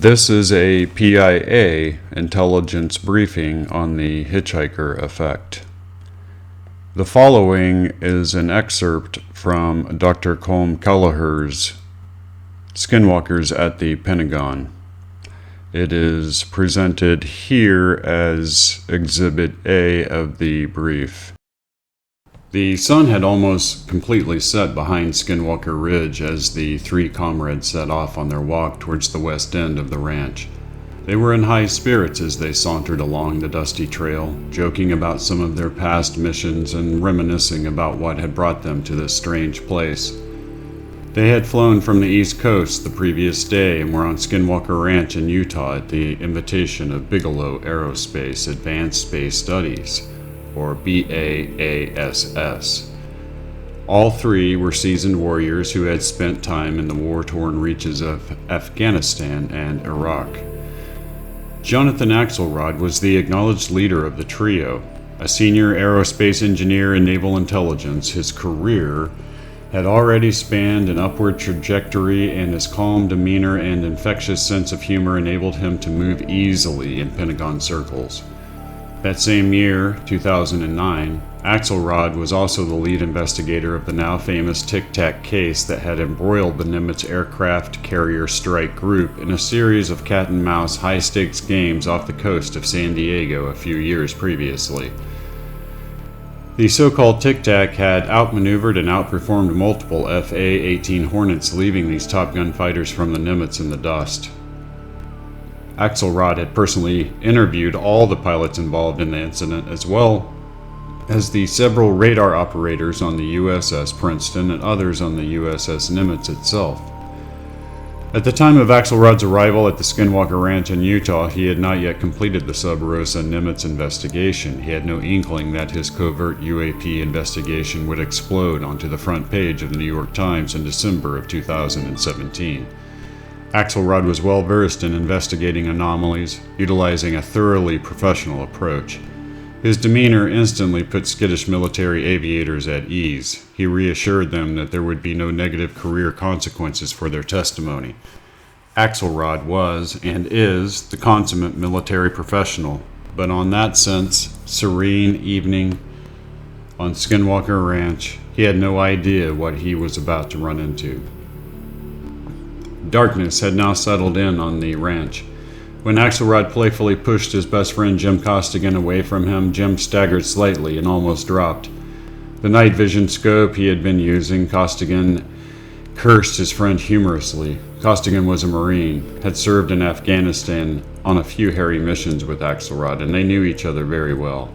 This is a PIA Intelligence briefing on the Hitchhiker effect. The following is an excerpt from Dr. Colm Kelleher's Skinwalkers at the Pentagon. It is presented here as Exhibit A of the brief. The sun had almost completely set behind Skinwalker Ridge as the three comrades set off on their walk towards the west end of the ranch. They were in high spirits as they sauntered along the dusty trail, joking about some of their past missions and reminiscing about what had brought them to this strange place. They had flown from the East Coast the previous day and were on Skinwalker Ranch in Utah at the invitation of Bigelow Aerospace Advanced Space Studies, or BAASS. All three were seasoned warriors who had spent time in the war-torn reaches of Afghanistan and Iraq. Jonathan Axelrod was the acknowledged leader of the trio. A senior aerospace engineer in naval intelligence, his career had already spanned an upward trajectory, and his calm demeanor and infectious sense of humor enabled him to move easily in Pentagon circles. That same year, 2009, Axelrod was also the lead investigator of the now famous Tic Tac case that had embroiled the Nimitz aircraft carrier strike group in a series of cat-and-mouse high-stakes games off the coast of San Diego a few years previously. The so-called Tic Tac had outmaneuvered and outperformed multiple FA-18 Hornets, leaving these Top Gun fighters from the Nimitz in the dust. Axelrod had personally interviewed all the pilots involved in the incident, as well as the several radar operators on the USS Princeton and others on the USS Nimitz itself. At the time of Axelrod's arrival at the Skinwalker Ranch in Utah, he had not yet completed the Sub Rosa Nimitz investigation. He had no inkling that his covert UAP investigation would explode onto the front page of the New York Times in December of 2017. Axelrod was well versed in investigating anomalies, utilizing a thoroughly professional approach. His demeanor instantly put skittish military aviators at ease. He reassured them that there would be no negative career consequences for their testimony. Axelrod was, and is, the consummate military professional, but on that sense, serene evening on Skinwalker Ranch, he had no idea what he was about to run into. Darkness had now settled in on the ranch. When Axelrod playfully pushed his best friend Jim Costigan away from him, Jim staggered slightly and almost dropped. The night vision scope he had been using, Costigan cursed his friend humorously. Costigan was a Marine, had served in Afghanistan on a few hairy missions with Axelrod, and they knew each other very well.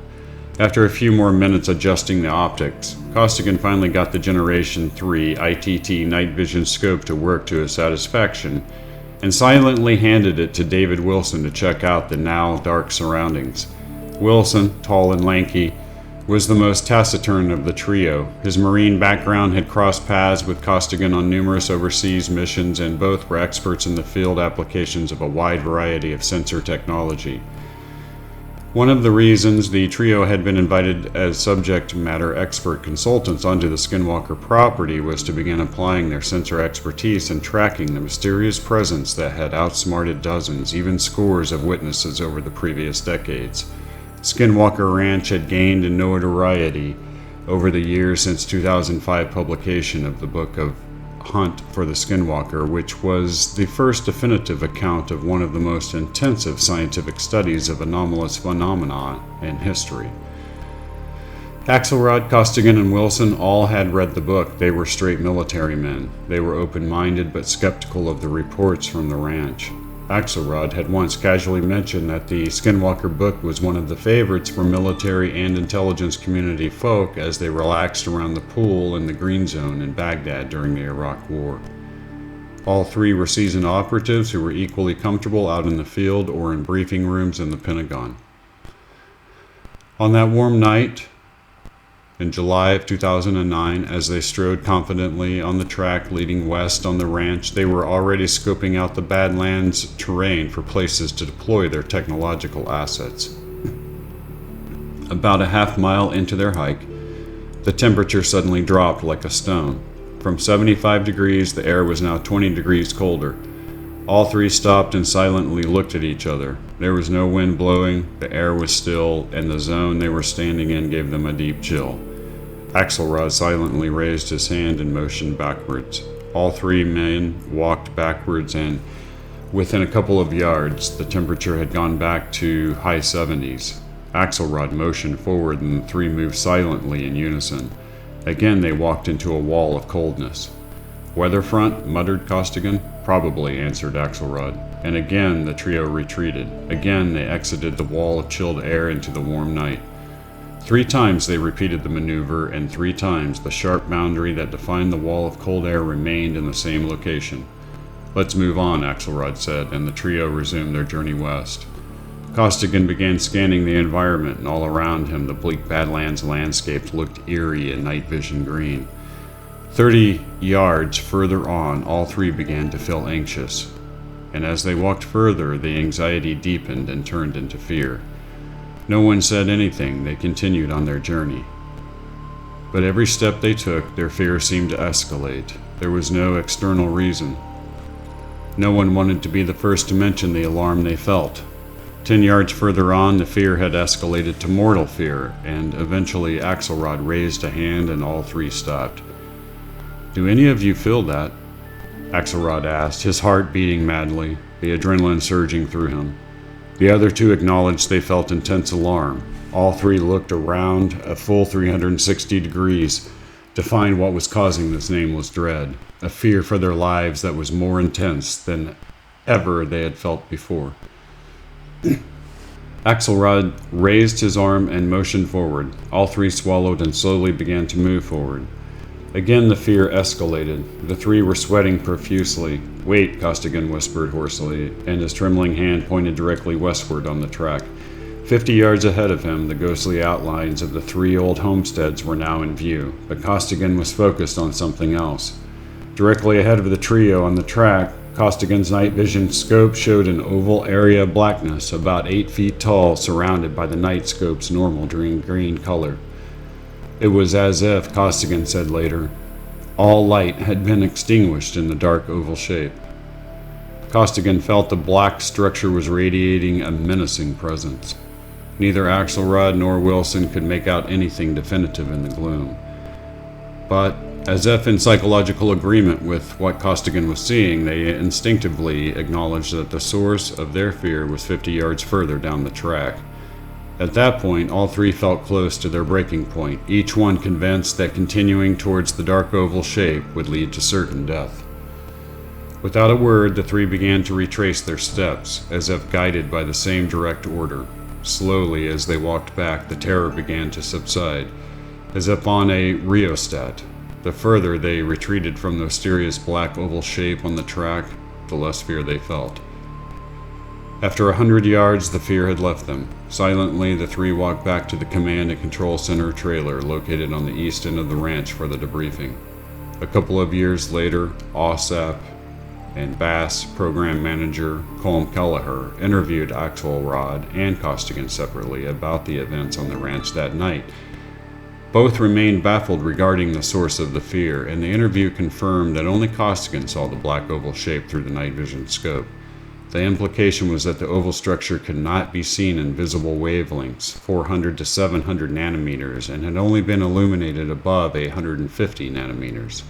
After a few more minutes adjusting the optics, Costigan finally got the Generation 3 ITT night vision scope to work to his satisfaction, and silently handed it to David Wilson to check out the now dark surroundings. Wilson, tall and lanky, was the most taciturn of the trio. His Marine background had crossed paths with Costigan on numerous overseas missions, and both were experts in the field applications of a wide variety of sensor technology. One of the reasons the trio had been invited as subject matter expert consultants onto the Skinwalker property was to begin applying their sensor expertise and tracking the mysterious presence that had outsmarted dozens, even scores of witnesses over the previous decades. Skinwalker Ranch had gained in notoriety over the years since 2005 publication of the book of Hunt for the Skinwalker, which was the first definitive account of one of the most intensive scientific studies of anomalous phenomena in history. Axelrod, Costigan, and Wilson all had read the book. They were straight military men. They were open-minded but skeptical of the reports from the ranch. Axelrod had once casually mentioned that the Skinwalker book was one of the favorites for military and intelligence community folk as they relaxed around the pool in the Green Zone in Baghdad during the Iraq War. All three were seasoned operatives who were equally comfortable out in the field or in briefing rooms in the Pentagon. On that warm night, in July of 2009, as they strode confidently on the track leading west on the ranch, they were already scoping out the Badlands terrain for places to deploy their technological assets. About a half mile into their hike, the temperature suddenly dropped like a stone. From 75 degrees, the air was now 20 degrees colder. All three stopped and silently looked at each other. There was no wind blowing, the air was still, and the zone they were standing in gave them a deep chill. Axelrod silently raised his hand and motioned backwards. All three men walked backwards, and within a couple of yards, the temperature had gone back to high 70s. Axelrod motioned forward, and the three moved silently in unison. Again, they walked into a wall of coldness. "Weather front?" muttered Costigan. "Probably," answered Axelrod. And again the trio retreated. Again they exited the wall of chilled air into the warm night. 3 times they repeated the maneuver, and 3 times the sharp boundary that defined the wall of cold air remained in the same location. "Let's move on," Axelrod said, and the trio resumed their journey west. Costigan began scanning the environment, and all around him the bleak Badlands landscape looked eerie and night vision green. 30 yards further on, all three began to feel anxious, and as they walked further, the anxiety deepened and turned into fear. No one said anything. They continued on their journey. But every step they took, their fear seemed to escalate. There was no external reason. No one wanted to be the first to mention the alarm they felt. 10 yards further on, the fear had escalated to mortal fear, and eventually Axelrod raised a hand and all three stopped. "Do any of you feel that?" Axelrod asked, his heart beating madly, the adrenaline surging through him. The other two acknowledged they felt intense alarm. All three looked around a full 360 degrees to find what was causing this nameless dread, a fear for their lives that was more intense than ever they had felt before. Axelrod raised his arm and motioned forward. All three swallowed and slowly began to move forward. Again the fear escalated. The three were sweating profusely. "Wait," Costigan whispered hoarsely, and his trembling hand pointed directly westward on the track. 50 yards ahead of him, the ghostly outlines of the 3 old homesteads were now in view, but Costigan was focused on something else. Directly ahead of the trio on the track, Costigan's night vision scope showed an oval area of blackness about 8 feet tall, surrounded by the night scope's normal green color. It was as if, Costigan said later, all light had been extinguished in the dark oval shape. Costigan felt the black structure was radiating a menacing presence. Neither Axelrod nor Wilson could make out anything definitive in the gloom. But, as if in psychological agreement with what Costigan was seeing, they instinctively acknowledged that the source of their fear was 50 yards further down the track. At that point, all three felt close to their breaking point, each one convinced that continuing towards the dark oval shape would lead to certain death. Without a word, the three began to retrace their steps, as if guided by the same direct order. Slowly, as they walked back, the terror began to subside, as if on a rheostat. The further they retreated from the mysterious black oval shape on the track, the less fear they felt. After 100 yards, the fear had left them. Silently, the three walked back to the command and control center trailer located on the east end of the ranch for the debriefing. A couple of years later, OSAP and BASS program manager Colm Kelleher interviewed Axelrod and Costigan separately about the events on the ranch that night. Both remained baffled regarding the source of the fear, and the interview confirmed that only Costigan saw the black oval shape through the night vision scope. The implication was that the oval structure could not be seen in visible wavelengths, 400 to 700 nanometers, and had only been illuminated above 850 nanometers.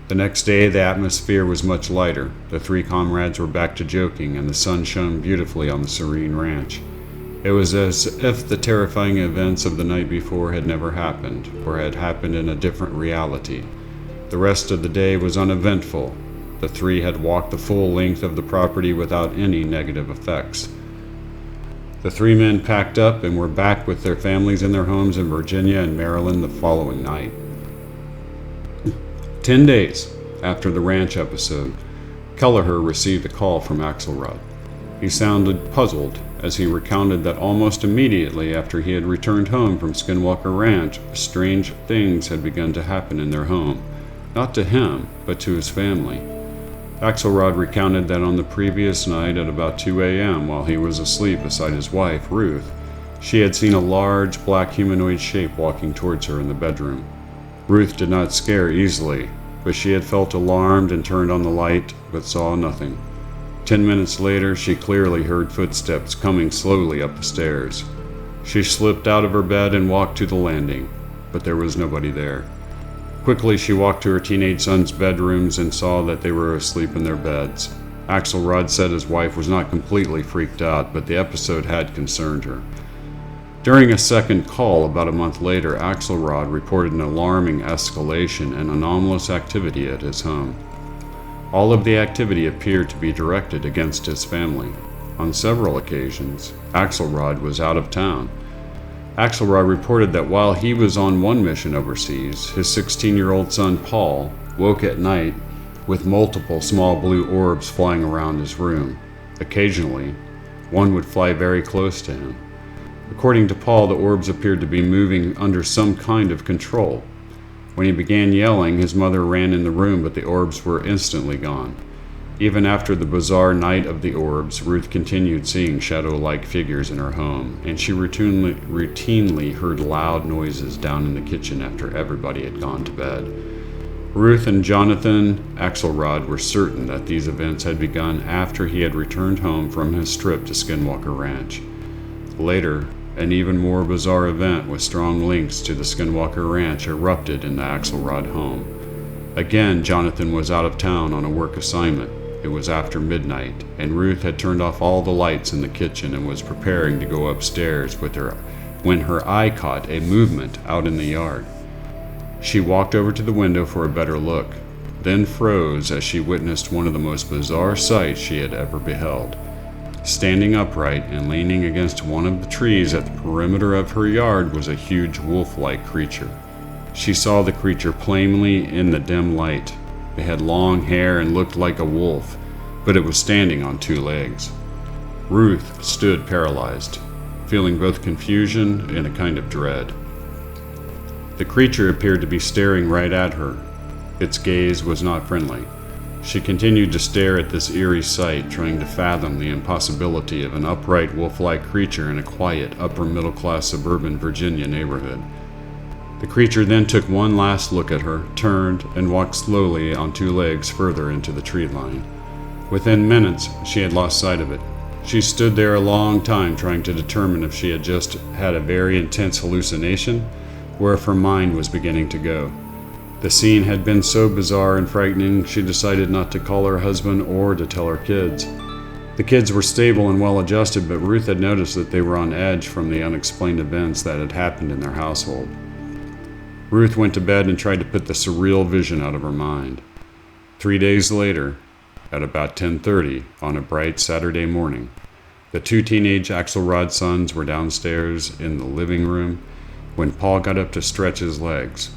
The next day, the atmosphere was much lighter. The three comrades were back to joking, and the sun shone beautifully on the serene ranch. It was as if the terrifying events of the night before had never happened, or had happened in a different reality. The rest of the day was uneventful. The three had walked the full length of the property without any negative effects. The 3 men packed up and were back with their families in their homes in Virginia and Maryland the following night. 10 days after the ranch episode, Kelleher received a call from Axelrod. He sounded puzzled as he recounted that almost immediately after he had returned home from Skinwalker Ranch, strange things had begun to happen in their home, not to him, but to his family. Axelrod recounted that on the previous night at about 2 a.m., while he was asleep beside his wife, Ruth, she had seen a large black humanoid shape walking towards her in the bedroom. Ruth did not scare easily, but she had felt alarmed and turned on the light, but saw nothing. 10 minutes later, she clearly heard footsteps coming slowly up the stairs. She slipped out of her bed and walked to the landing, but there was nobody there. Quickly, she walked to her teenage son's bedrooms and saw that they were asleep in their beds. Axelrod said his wife was not completely freaked out, but the episode had concerned her. During a second call about a month later, Axelrod reported an alarming escalation and anomalous activity at his home. All of the activity appeared to be directed against his family. On several occasions, Axelrod was out of town. Axelrod reported that while he was on one mission overseas, his 16-year-old son Paul woke at night with multiple small blue orbs flying around his room. Occasionally, one would fly very close to him. According to Paul, the orbs appeared to be moving under some kind of control. When he began yelling, his mother ran in the room, but the orbs were instantly gone. Even after the bizarre night of the orbs, Ruth continued seeing shadow-like figures in her home, and she routinely heard loud noises down in the kitchen after everybody had gone to bed. Ruth and Jonathan Axelrod were certain that these events had begun after he had returned home from his trip to Skinwalker Ranch. Later, an even more bizarre event with strong links to the Skinwalker Ranch erupted in the Axelrod home. Again, Jonathan was out of town on a work assignment. It was after midnight, and Ruth had turned off all the lights in the kitchen and was preparing to go upstairs when her eye caught a movement out in the yard. She walked over to the window for a better look, then froze as she witnessed one of the most bizarre sights she had ever beheld. Standing upright and leaning against one of the trees at the perimeter of her yard was a huge wolf-like creature. She saw the creature plainly in the dim light. It had long hair and looked like a wolf, but it was standing on two legs. Ruth stood paralyzed, feeling both confusion and a kind of dread. The creature appeared to be staring right at her. Its gaze was not friendly. She continued to stare at this eerie sight, trying to fathom the impossibility of an upright wolf-like creature in a quiet, upper-middle-class suburban Virginia neighborhood. The creature then took one last look at her, turned, and walked slowly on two legs further into the tree line. Within minutes, she had lost sight of it. She stood there a long time trying to determine if she had just had a very intense hallucination, or if her mind was beginning to go. The scene had been so bizarre and frightening, she decided not to call her husband or to tell her kids. The kids were stable and well-adjusted, but Ruth had noticed that they were on edge from the unexplained events that had happened in their household. Ruth went to bed and tried to put the surreal vision out of her mind. 3 days later, at about 10:30 on a bright Saturday morning, the two teenage Axelrod sons were downstairs in the living room when Paul got up to stretch his legs.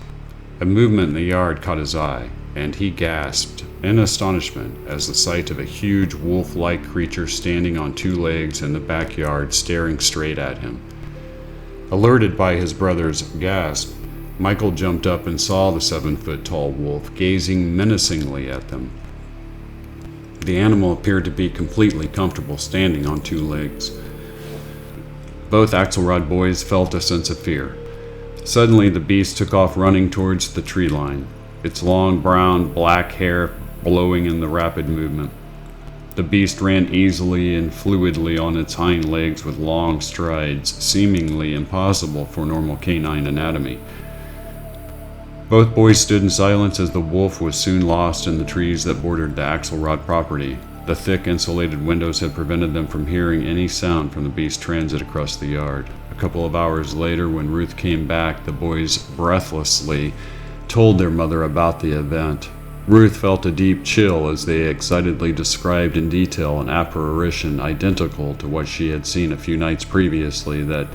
A movement in the yard caught his eye, and he gasped in astonishment as the sight of a huge wolf-like creature standing on two legs in the backyard staring straight at him. Alerted by his brother's gasp, Michael jumped up and saw the 7-foot-tall wolf gazing menacingly at them. The animal appeared to be completely comfortable standing on two legs. Both Axelrod boys felt a sense of fear. Suddenly, the beast took off running towards the tree line, its long black hair blowing in the rapid movement. The beast ran easily and fluidly on its hind legs with long strides, seemingly impossible for normal canine anatomy. Both boys stood in silence as the wolf was soon lost in the trees that bordered the Axelrod property. The thick insulated windows had prevented them from hearing any sound from the beast's transit across the yard. A couple of hours later, when Ruth came back, the boys breathlessly told their mother about the event. Ruth felt a deep chill as they excitedly described in detail an apparition identical to what she had seen a few nights previously that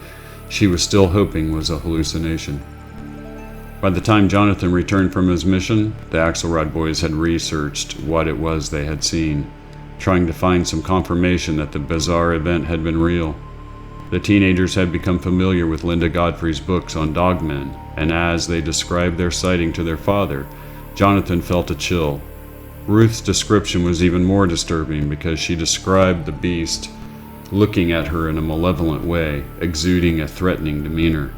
she was still hoping was a hallucination. By the time Jonathan returned from his mission, the Axelrod boys had researched what it was they had seen, trying to find some confirmation that the bizarre event had been real. The teenagers had become familiar with Linda Godfrey's books on dogmen, and as they described their sighting to their father, Jonathan felt a chill. Ruth's description was even more disturbing because she described the beast looking at her in a malevolent way, exuding a threatening demeanor.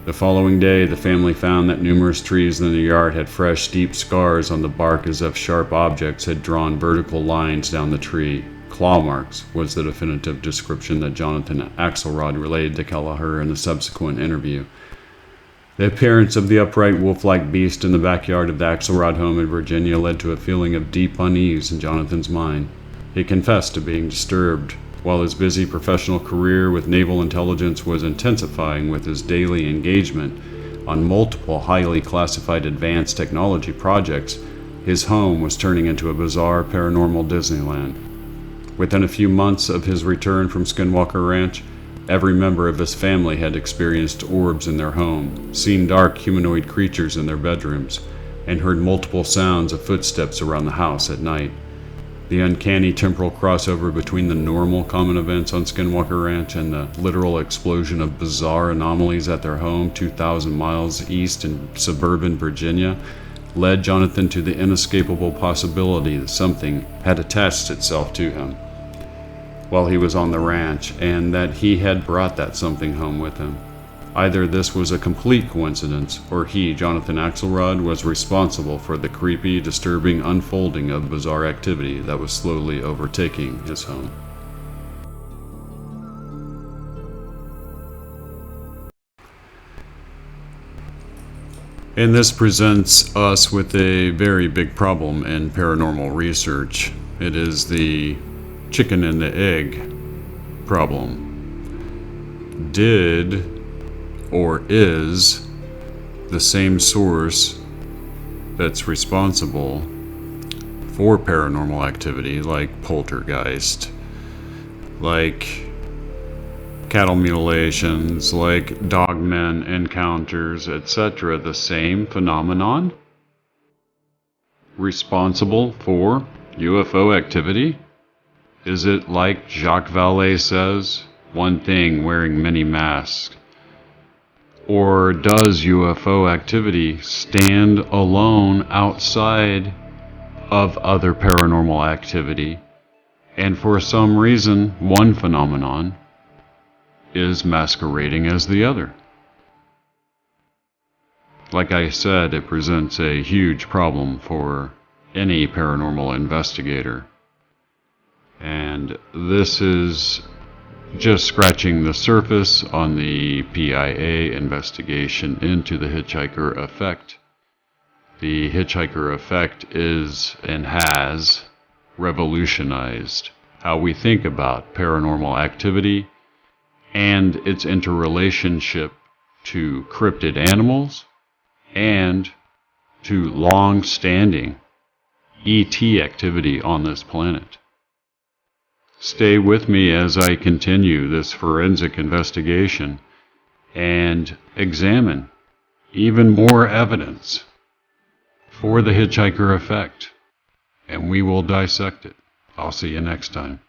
The following day, the family found that numerous trees in the yard had fresh, deep scars on the bark as if sharp objects had drawn vertical lines down the tree. Claw marks was the definitive description that Jonathan Axelrod relayed to Kelleher in the subsequent interview. The appearance of the upright wolf-like beast in the backyard of the Axelrod home in Virginia led to a feeling of deep unease in Jonathan's mind. He confessed to being disturbed while his busy professional career with naval intelligence was intensifying with his daily engagement on multiple highly classified advanced technology projects. His home was turning into a bizarre paranormal Disneyland. Within a few months of his return from Skinwalker Ranch, every member of his family had experienced orbs in their home, seen dark humanoid creatures in their bedrooms, and heard multiple sounds of footsteps around the house at night. The uncanny temporal crossover between the normal common events on Skinwalker Ranch and the literal explosion of bizarre anomalies at their home 2,000 miles east in suburban Virginia led Jonathan to the inescapable possibility that something had attached itself to him while he was on the ranch, and that he had brought that something home with him. Either this was a complete coincidence, or he, Jonathan Axelrod, was responsible for the creepy, disturbing unfolding of bizarre activity that was slowly overtaking his home. And this presents us with a very big problem in paranormal research. It is the chicken and the egg problem. Did or is the same source that's responsible for paranormal activity, like poltergeist, like cattle mutilations, like dogmen encounters, etc., the same phenomenon responsible for UFO activity? Is it like Jacques Vallée says, one thing wearing many masks? Or does UFO activity stand alone outside of other paranormal activity, and for some reason one phenomenon is masquerading as the other? Like I said, it presents a huge problem for any paranormal investigator. And this is just scratching the surface on the PIA investigation into the Hitchhiker effect. The Hitchhiker effect is and has revolutionized how we think about paranormal activity and its interrelationship to cryptid animals and to long-standing ET activity on this planet. Stay with me as I continue this forensic investigation and examine even more evidence for the Hitchhiker effect, and we will dissect it. I'll see you next time.